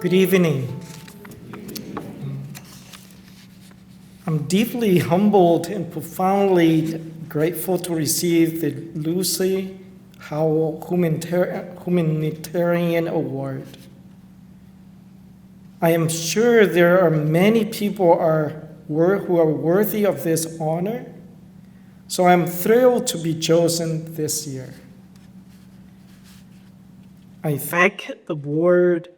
Good evening. I'm deeply humbled and profoundly grateful to receive the Lucy Howell Humanitarian Award. I am sure there are many people who are worthy of this honor, so I'm thrilled to be chosen this year. I thank the board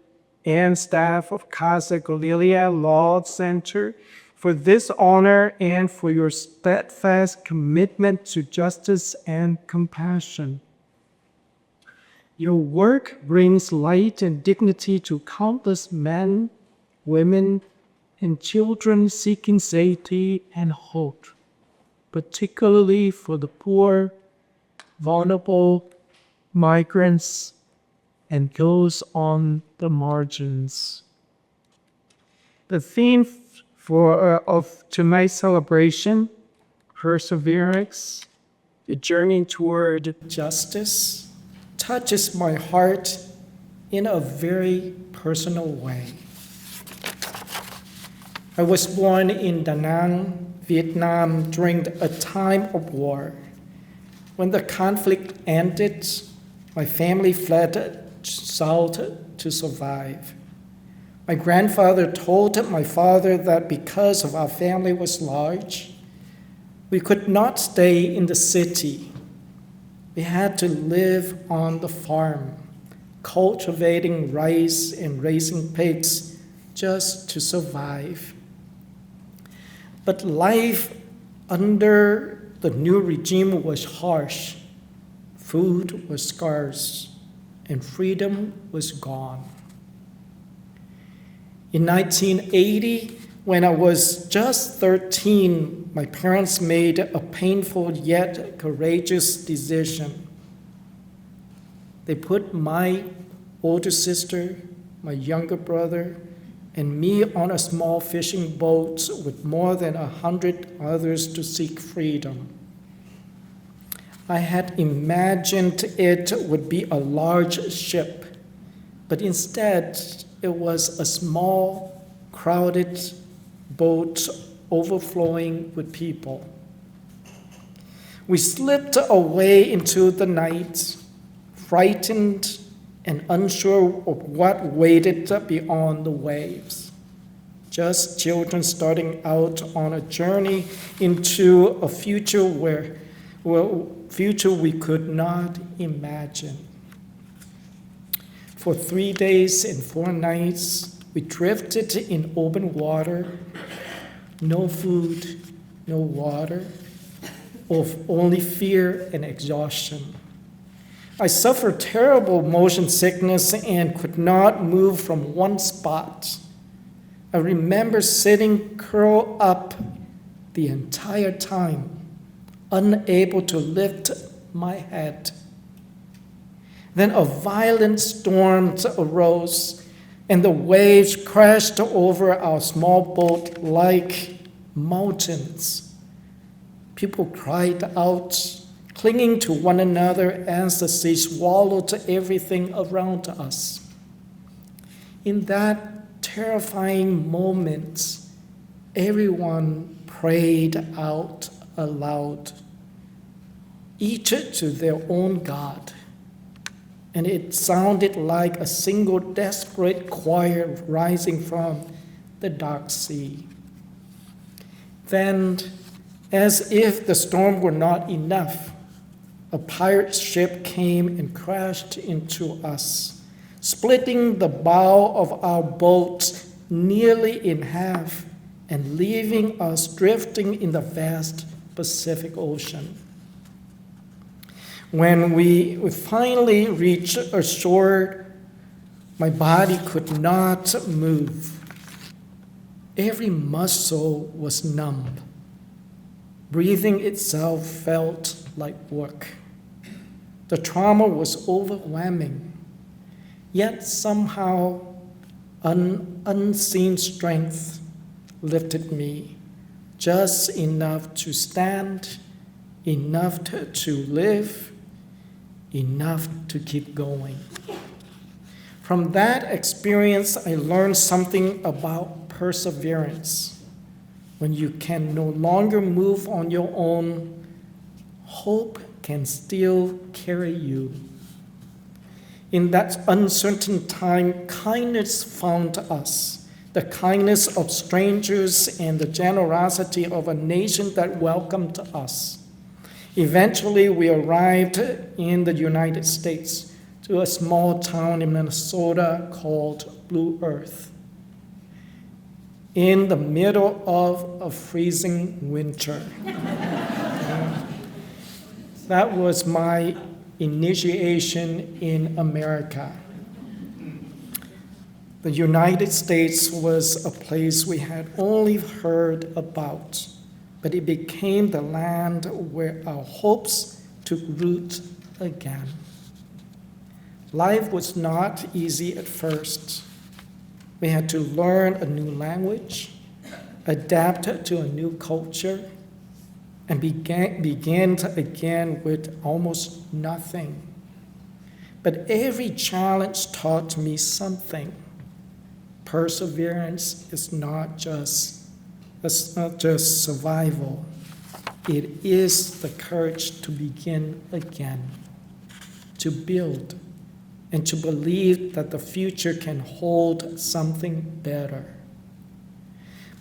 and staff of Casa Cornelia Law Center for this honor and for your steadfast commitment to justice and compassion. Your work brings light and dignity to countless men, women, and children seeking safety and hope, particularly for the poor, vulnerable, migrants, and those on the margins. The theme of tonight's celebration, perseverance, the journey toward justice, touches my heart in a very personal way. I was born in Da Nang, Vietnam during a time of war. When the conflict ended, my family fled south to survive. My grandfather told my father that because of our family was large, we could not stay in the city. We had to live on the farm, cultivating rice and raising pigs just to survive. But life under the new regime was harsh. Food was scarce, and freedom was gone. In 1980, when I was just 13, my parents made a painful yet courageous decision. They put my older sister, my younger brother, and me on a small fishing boat with more than 100 others to seek freedom. I had imagined it would be a large ship, but instead it was a small, crowded boat overflowing with people. We slipped away into the night, frightened and unsure of what waited beyond the waves. Just children starting out on a journey into a future future we could not imagine. For 3 days and 4 nights, we drifted in open water, no food, no water, only fear and exhaustion. I suffered terrible motion sickness and could not move from one spot. I remember sitting curled up the entire time, unable to lift my head. Then a violent storm arose, and the waves crashed over our small boat like mountains. People cried out, clinging to one another as the sea swallowed everything around us. In that terrifying moment, everyone prayed out aloud, each to their own God, and it sounded like a single desperate choir rising from the dark sea. Then, as if the storm were not enough, a pirate ship came and crashed into us, splitting the bow of our boat nearly in half and leaving us drifting in the vast Pacific Ocean. When we finally reached ashore, my body could not move. Every muscle was numb. Breathing itself felt like work. The trauma was overwhelming, yet somehow an unseen strength lifted me, just enough to stand, enough to live, enough to keep going. From that experience, I learned something about perseverance. When you can no longer move on your own, hope can still carry you. In that uncertain time, kindness found us, the kindness of strangers and the generosity of a nation that welcomed us. Eventually, we arrived in the United States to a small town in Minnesota called Blue Earth, in the middle of a freezing winter. That was my initiation in America. The United States was a place we had only heard about, but it became the land where our hopes took root again. Life was not easy at first. We had to learn a new language, adapt to a new culture, and begin again with almost nothing. But every challenge taught me something. Perseverance is not just survival. It is the courage to begin again, to build, and to believe that the future can hold something better.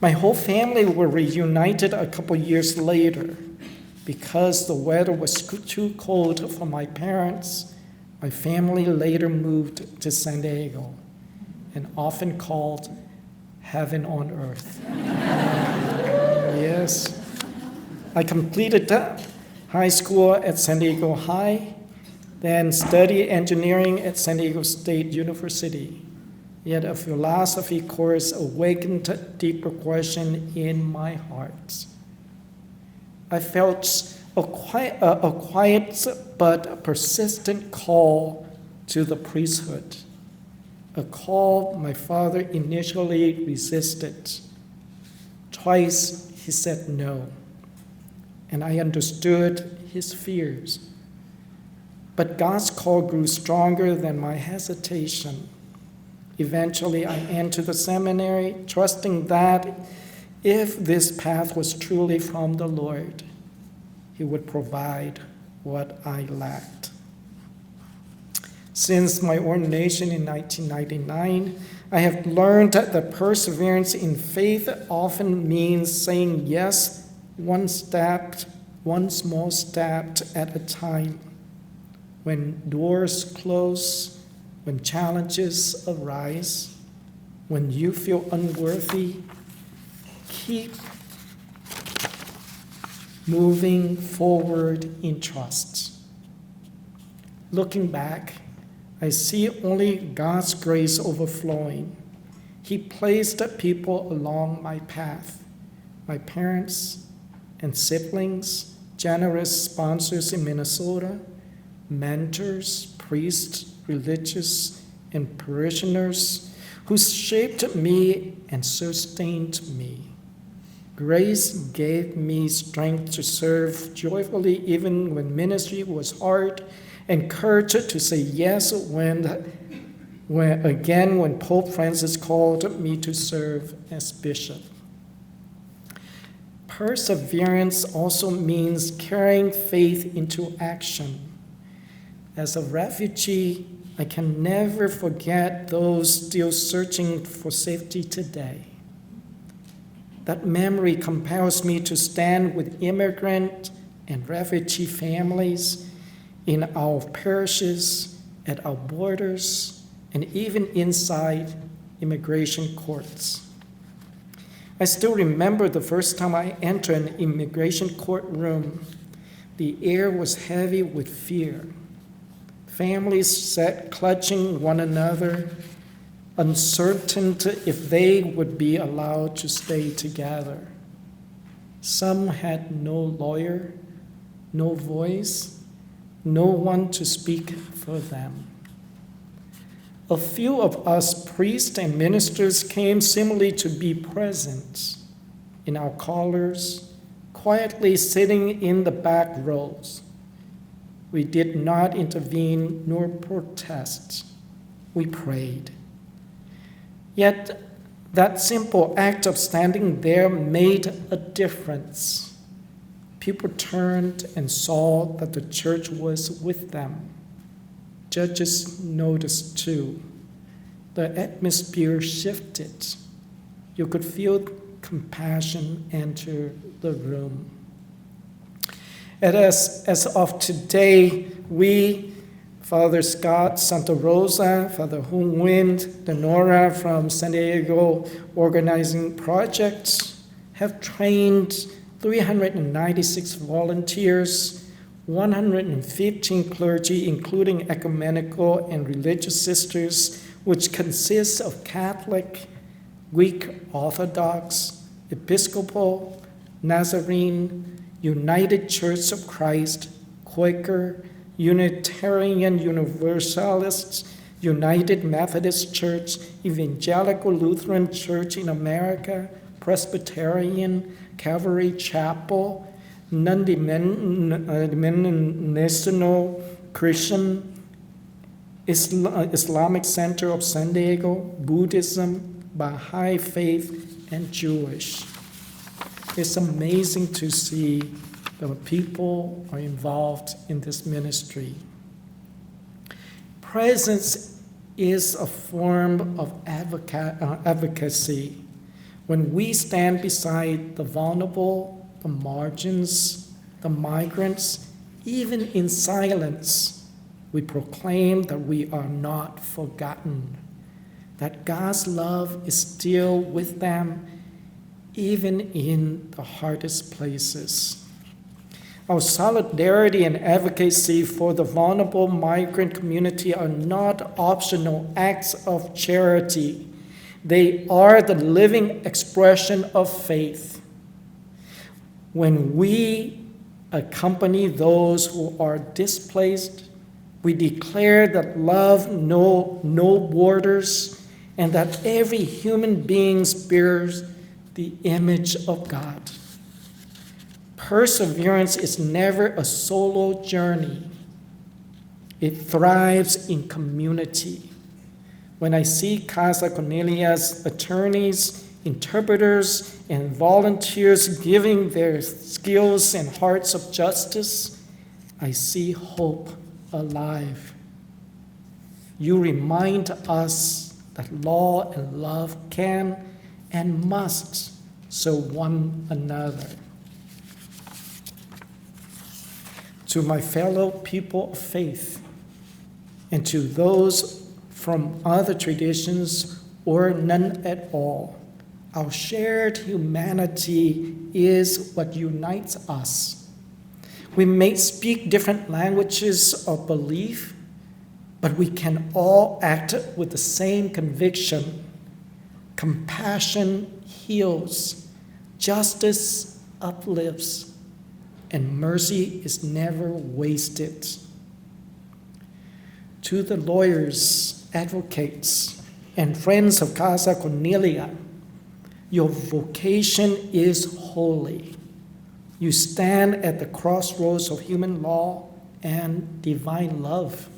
My whole family were reunited a couple years later. Because the weather was too cold for my parents, my family later moved to San Diego, and often called heaven on earth. Yes. I completed high school at San Diego High, then studied engineering at San Diego State University. Yet a philosophy course awakened a deeper question in my heart. I felt a quiet but persistent call to the priesthood, a call my father initially resisted. Twice he said no, and I understood his fears. But God's call grew stronger than my hesitation. Eventually, I entered the seminary, trusting that if this path was truly from the Lord, He would provide what I lacked. Since my ordination in 1999, I have learned that perseverance in faith often means saying yes, one small step at a time. When doors close, when challenges arise, when you feel unworthy, keep moving forward in trust. Looking back, I see only God's grace overflowing. He placed people along my path, my parents and siblings, generous sponsors in Minnesota, mentors, priests, religious, and parishioners who shaped me and sustained me. Grace gave me strength to serve joyfully even when ministry was hard, and courage to say yes when Pope Francis called me to serve as bishop. Perseverance also means carrying faith into action. As a refugee, I can never forget those still searching for safety today. That memory compels me to stand with immigrant and refugee families in our parishes, at our borders, and even inside immigration courts. I still remember the first time I entered an immigration courtroom. The air was heavy with fear. Families sat clutching one another, uncertain if they would be allowed to stay together. Some had no lawyer, no voice, no one to speak for them. A few of us priests and ministers came simply to be present in our collars, quietly sitting in the back rows. We did not intervene nor protest. We prayed. Yet that simple act of standing there made a difference. People turned and saw that the church was with them. Judges noticed too. The atmosphere shifted. You could feel compassion enter the room. And as of today, we, Father Scott, Santa Rosa, Father Hung Wind, Denora from San Diego Organizing Projects, have trained 396 volunteers, 115 clergy, including ecumenical and religious sisters, which consists of Catholic, Greek Orthodox, Episcopal, Nazarene, United Church of Christ, Quaker, Unitarian Universalists, United Methodist Church, Evangelical Lutheran Church in America, Presbyterian, Calvary Chapel, non-denominational Christian, Islamic Center of San Diego, Buddhism, Baha'i Faith, and Jewish. It's amazing to see that people are involved in this ministry. Presence is a form of advocacy. When we stand beside the vulnerable, the margins, the migrants, even in silence, we proclaim that we are not forgotten, that God's love is still with them, even in the hardest places. Our solidarity and advocacy for the vulnerable migrant community are not optional acts of charity. They are the living expression of faith. When we accompany those who are displaced, we declare that love knows no borders and that every human being bears the image of God. Perseverance is never a solo journey. It thrives in community. When I see Casa Cornelia's attorneys, interpreters, and volunteers giving their skills and hearts of justice, I see hope alive. You remind us that law and love can and must serve one another. To my fellow people of faith, and to those from other traditions or none at all, our shared humanity is what unites us. We may speak different languages of belief, but we can all act with the same conviction. Compassion heals, justice uplifts, and mercy is never wasted. To the lawyers, advocates, and friends of Casa Cornelia, your vocation is holy. You stand at the crossroads of human law and divine love.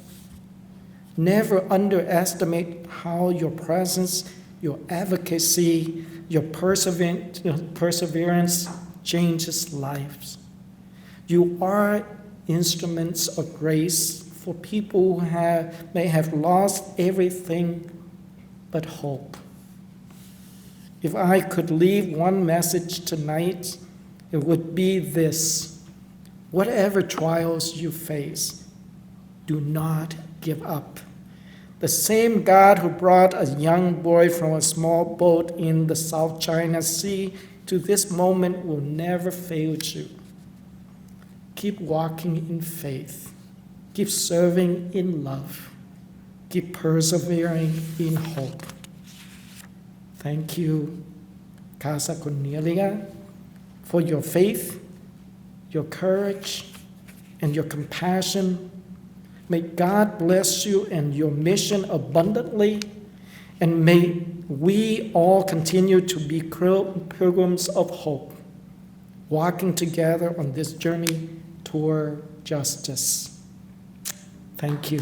Never underestimate how your presence, your advocacy, your perseverance changes lives. You are instruments of grace for people who may have lost everything but hope. If I could leave one message tonight, it would be this: whatever trials you face, do not give up. The same God who brought a young boy from a small boat in the South China Sea to this moment will never fail you. Keep walking in faith. Keep serving in love. Keep persevering in hope. Thank you, Casa Cornelia, for your faith, your courage, and your compassion. May God bless you and your mission abundantly, and may we all continue to be pilgrims of hope, walking together on this journey toward justice. Thank you.